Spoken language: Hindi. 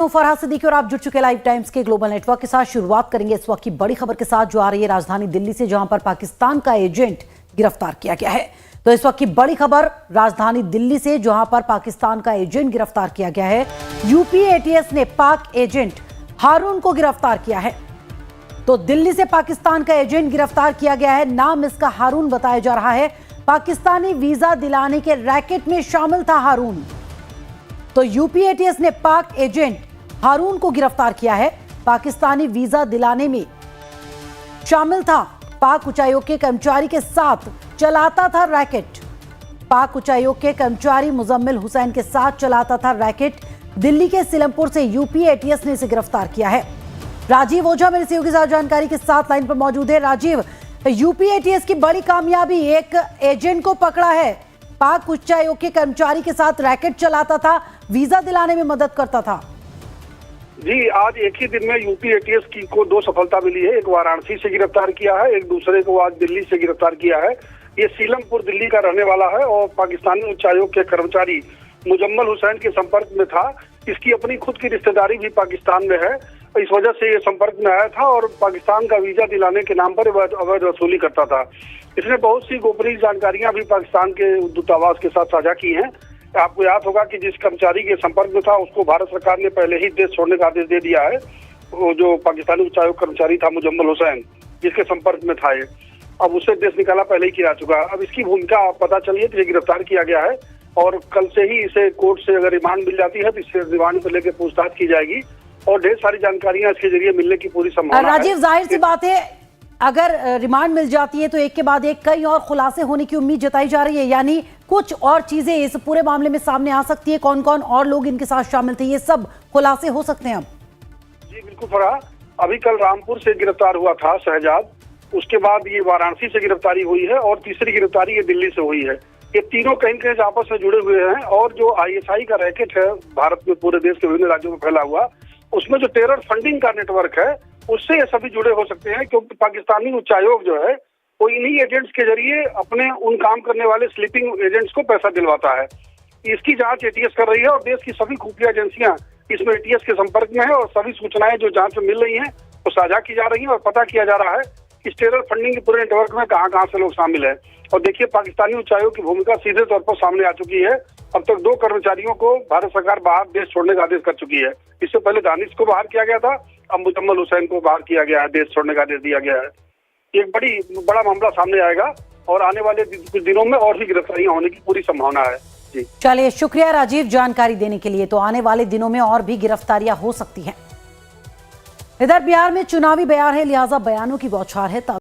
फरहाद सिद्दीकी और आप जुड़ चुके लाइव टाइम्स के ग्लोबल नेटवर्क के साथ। शुरुआत करेंगे इस वक्त की बड़ी खबर के साथ जो आ रही है राजधानी दिल्ली से, जहां पर पाकिस्तान का एजेंट गिरफ्तार किया गया है। तो इस वक्त की बड़ी खबर राजधानी दिल्ली से, जहां पर पाकिस्तान का एजेंट गिरफ्तार किया गया है। यूपी एटीएस ने पाक एजेंट हारून को गिरफ्तार किया है। तो दिल्ली से पाकिस्तान का एजेंट गिरफ्तार किया गया है। नाम इसका हारून बताया जा रहा है। पाकिस्तानी वीजा दिलाने के रैकेट में शामिल था हारून। तो यूपी एटीएस ने पाक एजेंट हारून को गिरफ्तार किया है। पाकिस्तानी वीजा दिलाने में शामिल था। पाक उच्चायोग के कर्मचारी के साथ चलाता था रैकेट। पाक उच्चायोग के कर्मचारी मुजम्मिल हुसैन के साथ चलाता था रैकेट। दिल्ली के सिलमपुर से यूपी एटीएस ने इसे गिरफ्तार किया है। राजीव ओझा मेरे सहयोगी के साथ जानकारी के साथ लाइन पर मौजूद है। राजीव, यूपी एटीएस की बड़ी कामयाबी, एक एजेंट को पकड़ा है। पाक उच्चायोग के कर्मचारी के साथ रैकेट चलाता था, वीजा दिलाने में मदद करता था। जी, आज एक ही दिन में यूपी एटीएस की को 2 सफलता मिली है। एक वाराणसी से गिरफ्तार किया है, एक दूसरे को आज दिल्ली से गिरफ्तार किया है। ये सीलमपुर दिल्ली का रहने वाला है और पाकिस्तानी उच्चायोग के कर्मचारी मुजम्मिल हुसैन के संपर्क में था। इसकी अपनी खुद की रिश्तेदारी भी पाकिस्तान में है, इस वजह से ये संपर्क में आया था और पाकिस्तान का वीजा दिलाने के नाम पर अवैध वसूली करता था। इसने बहुत सी गोपनीय जानकारियां भी पाकिस्तान के दूतावास के साथ साझा की हैं। आपको याद होगा कि जिस कर्मचारी के संपर्क में था उसको भारत सरकार ने पहले ही देश छोड़ने का आदेश दे दिया है। वो जो पाकिस्तानी उच्चायोग कर्मचारी था मुजम्मिल हुसैन, जिसके संपर्क में था ये, अब उसे देश निकाला पहले ही किया चुका। अब इसकी भूमिका पता चली है तो ये गिरफ्तार किया गया है और कल से ही इसे कोर्ट से अगर रिमांड मिल जाती है तो इससे रिमांड को लेकर पूछताछ की जाएगी और ढेर सारी जानकारियां इसके जरिए मिलने की पूरी संभावना है। राजीव, जाहिर सी बात है, अगर रिमांड मिल जाती है तो एक के बाद एक कई और खुलासे होने की उम्मीद जताई जा रही है, यानी कुछ और चीजें इस पूरे मामले में सामने आ सकती है। कौन कौन और लोग इनके साथ शामिल थे, ये सब खुलासे हो सकते हैं अब। जी बिल्कुल फरहा, अभी कल रामपुर से गिरफ्तार हुआ था शहजाद, उसके बाद ये वाराणसी से गिरफ्तारी हुई है और तीसरी गिरफ्तारी ये दिल्ली से हुई है। ये तीनों कहीं कहीं आपस में जुड़े हुए हैं और जो आईएसआई का रैकेट है भारत में पूरे देश के विभिन्न राज्यों में फैला हुआ, उसमें जो टेरर फंडिंग का नेटवर्क है उससे ये सभी जुड़े हो सकते हैं, क्योंकि पाकिस्तानी उच्चायोग जो है वो इन्हीं एजेंट्स के जरिए अपने उन काम करने वाले स्लीपिंग एजेंट्स को पैसा दिलवाता है। इसकी जांच एटीएस कर रही है और देश की सभी खुफिया एजेंसियां इसमें एटीएस के संपर्क में है और सभी सूचनाएं जो जांच में मिल रही हैं वो साझा की जा रही है और पता किया जा रहा है कि टेरर फंडिंग के पूरे नेटवर्क में कहां से लोग शामिल है। और देखिए, पाकिस्तानी उच्चायोग की भूमिका सीधे तौर पर सामने आ चुकी है। अब तक 2 कर्मचारियों को भारत सरकार बाहर देश छोड़ने का आदेश कर चुकी है। इससे पहले दानिश को बाहर किया गया था, अब मुजम्मिल हुसैन को बाहर किया गया है, देश छोड़ने का आदेश दिया गया है। एक बड़ा मामला सामने आएगा और आने वाले कुछ दिनों में और भी गिरफ्तारियां होने की पूरी संभावना है। जी चलिए, शुक्रिया राजीव जानकारी देने के लिए। तो आने वाले दिनों में और भी गिरफ्तारियां हो सकती हैं। इधर बिहार में चुनावी बयान है, लिहाजा बयानों की बौछार है।